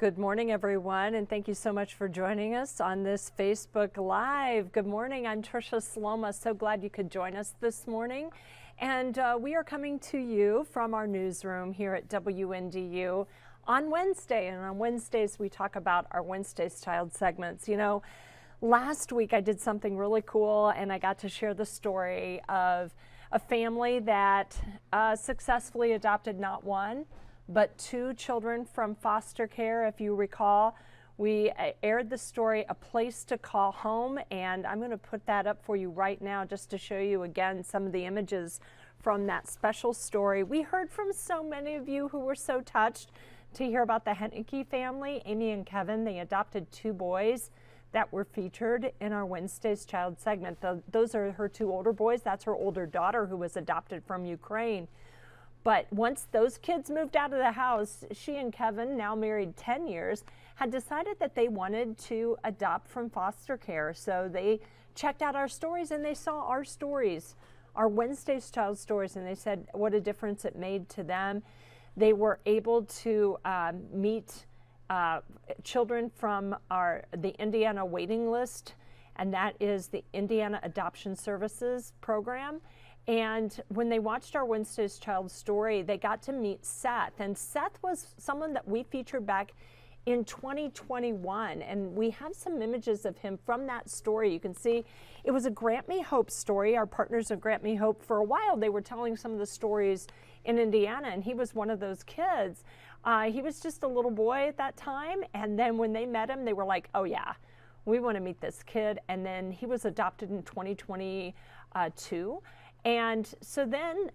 Good morning, everyone, and thank you so much for joining us on this Facebook Live. Good morning, I'm Tricia Sloma. So glad you could join us this morning. And we are coming to you from our newsroom here at WNDU on Wednesday. And on Wednesdays, we talk about our Wednesday's Child segments. You know, last week I did something really cool, and I got to share the story of a family that successfully adopted not one, but two children from foster care. If you recall, we aired the story, A Place to Call Home, and I'm going to put that up for you right now just to show you again some of the images from that special story. We heard from so many of you who were so touched to hear about the Henneke family, Amy and Kevin. They adopted two boys that were featured in our Wednesday's Child segment. Those are her two older boys. That's her older daughter who was adopted from Ukraine. But once those kids moved out of the house, she and Kevin, now married 10 years, had decided that they wanted to adopt from foster care. So they checked out our stories and they saw our stories, our Wednesday's Child stories, and they said what a difference it made to them. They were able to meet children from the Indiana waiting list, and that is the Indiana Adoption Services program. And when they watched our Wednesday's Child story, they got to meet Seth. And Seth was someone that we featured back in 2021. And we have some images of him from that story. You can see it was a Grant Me Hope story. Our partners at Grant Me Hope, for a while, they were telling some of the stories in Indiana, and he was one of those kids. He was just a little boy at that time. And then when they met him, they were like, oh yeah, we want to meet this kid. And then he was adopted in 2022. And so then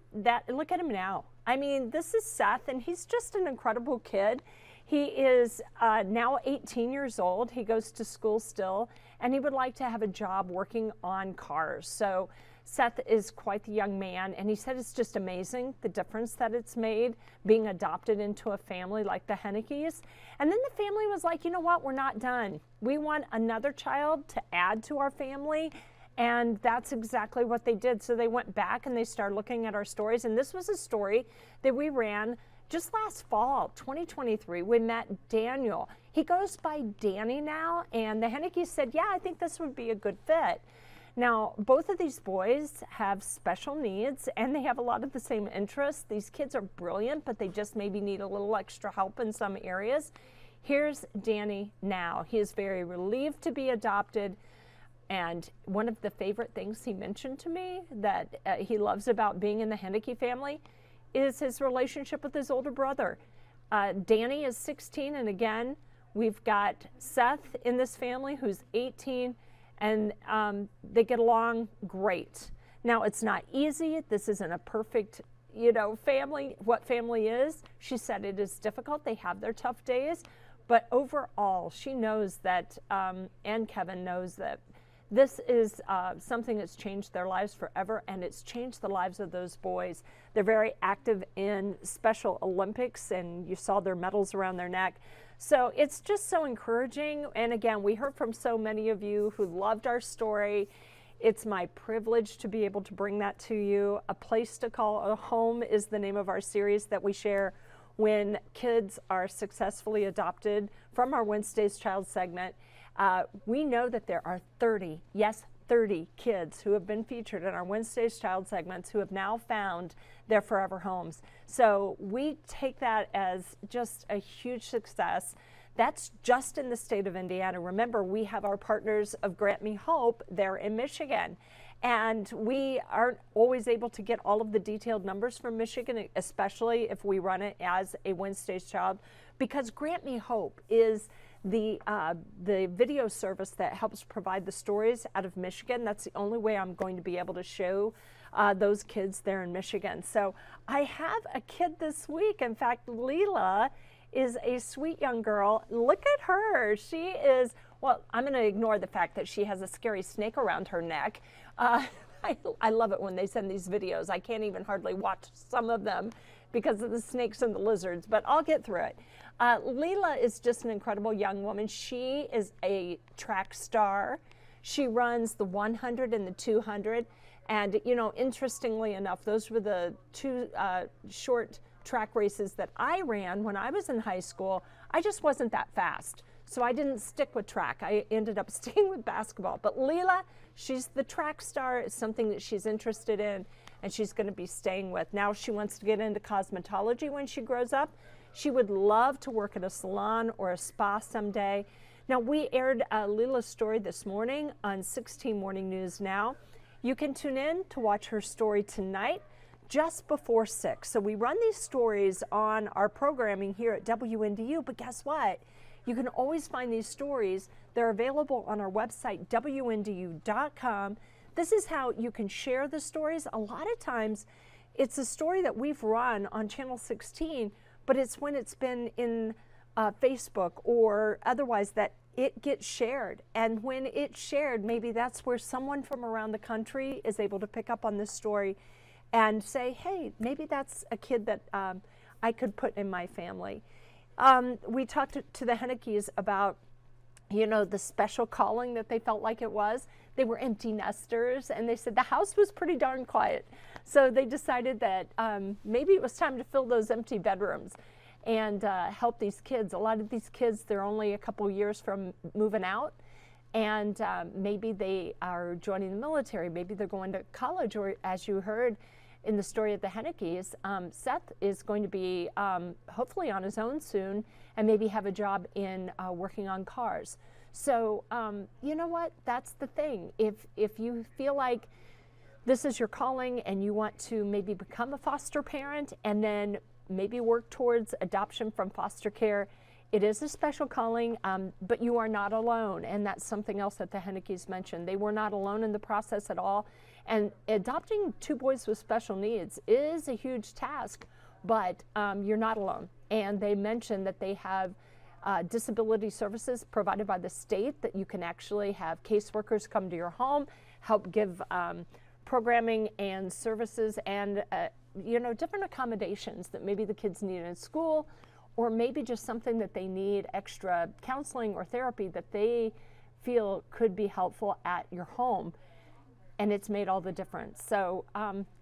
look at him now. I mean, this is Seth, and he's just an incredible kid. He is now 18 years old. He goes to school still, and he would like to have a job working on cars. So Seth is quite the young man, and he said it's just amazing the difference that it's made being adopted into a family like the Hennekes. And then the family was like, you know what, we're not done. We want another child to add to our family. And that's exactly what they did. So they went back and they started looking at our stories. And this was a story that we ran just last fall, 2023. We met Daniel. He goes by Danny now. And the Hennekes said, yeah, I think this would be a good fit. Now, both of these boys have special needs and they have a lot of the same interests. These kids are brilliant, but they just maybe need a little extra help in some areas. Here's Danny now. He is very relieved to be adopted. And one of the favorite things he mentioned to me that he loves about being in the Henneke family is his relationship with his older brother. Danny is 16, and again, we've got Seth in this family who's 18, and they get along great. Now, it's not easy. This isn't a perfect, family. What family is? She said it is difficult. They have their tough days, but overall, she knows that, and Kevin knows that, this is something that's changed their lives forever, and it's changed the lives of those boys. They're very active in Special Olympics, and you saw their medals around their neck. So it's just so encouraging. And again, we heard from so many of you who loved our story. It's my privilege to be able to bring that to you. A Place to Call Home is the name of our series that we share when kids are successfully adopted from our Wednesday's Child segment. We know that there are 30 kids who have been featured in our Wednesday's Child segments who have now found their forever homes. So we take that as just a huge success. That's just in the state of Indiana. Remember, we have our partners of Grant Me Hope there in Michigan. And we aren't always able to get all of the detailed numbers from Michigan, especially if we run it as a Wednesday's Child, because Grant Me Hope is the video service that helps provide the stories out of Michigan. That's the only way I'm going to be able to show those kids there in Michigan. So I have a kid this week. In fact, Leela is a sweet young girl. Look at her. She is, well, I'm going to ignore the fact that she has a scary snake around her neck. I love it when they send these videos. I can't even hardly watch some of them because of the snakes and the lizards, but I'll get through it. Leela is just an incredible young woman. She is a track star. She runs the 100 and the 200. And, interestingly enough, those were the two short track races that I ran when I was in high school, I just wasn't that fast. So I didn't stick with track. I ended up staying with basketball. But Leela, she's the track star. It's something that she's interested in and she's going to be staying with. Now she wants to get into cosmetology when she grows up. She would love to work at a salon or a spa someday. Now, we aired Leela's story this morning on 16 Morning News Now. You can tune in to watch her story tonight just before 6. So we run these stories on our programming here at WNDU, but guess what? You can always find these stories. They're available on our website, WNDU.com. This is how you can share the stories. A lot of times, it's a story that we've run on Channel 16, but it's when it's been in Facebook or otherwise that it gets shared. And when it's shared, maybe that's where someone from around the country is able to pick up on this story and say, hey, maybe that's a kid that I could put in my family. We talked to the Hennickes about, you know, the special calling that they felt like it was. They were empty nesters, and they said the house was pretty darn quiet. So they decided that maybe it was time to fill those empty bedrooms and help these kids. A lot of these kids, they're only a couple years from moving out, and maybe they are joining the military, maybe they're going to college, or as you heard in the story of the Hennickes, Seth is going to be hopefully on his own soon and maybe have a job in working on cars. So you know what, that's the thing. If you feel like this is your calling and you want to maybe become a foster parent and then maybe work towards adoption from foster care, it is a special calling, but you are not alone. And that's something else that the Hennickes mentioned. They were not alone in the process at all. And adopting 2 boys with special needs is a huge task, but you're not alone. And they mentioned that they have disability services provided by the state, that you can actually have caseworkers come to your home, help give programming and services and you know, different accommodations that maybe the kids need in school, or maybe just something that they need extra counseling or therapy that they feel could be helpful at your home. And it's made all the difference. So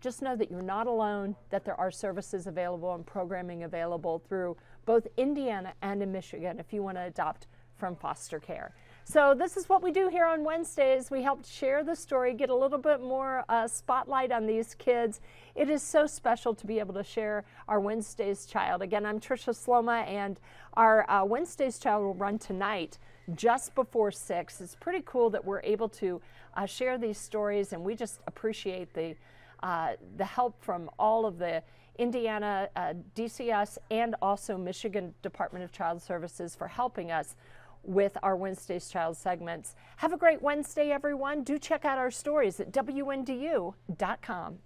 just know that you're not alone, that there are services available and programming available through both Indiana and in Michigan if you want to adopt from foster care. So this is what we do here on Wednesdays. We help share the story, get a little bit more spotlight on these kids. It is so special to be able to share our Wednesdays Child. Again, I'm Tricia Sloma, and our Wednesdays Child will run tonight just before 6. It's pretty cool that we're able to share these stories, and we just appreciate the help from all of the Indiana DCS and also Michigan Department of Child Services for helping us with our Wednesdays Child segments. Have a great Wednesday, everyone. Do check out our stories at WNDU.com.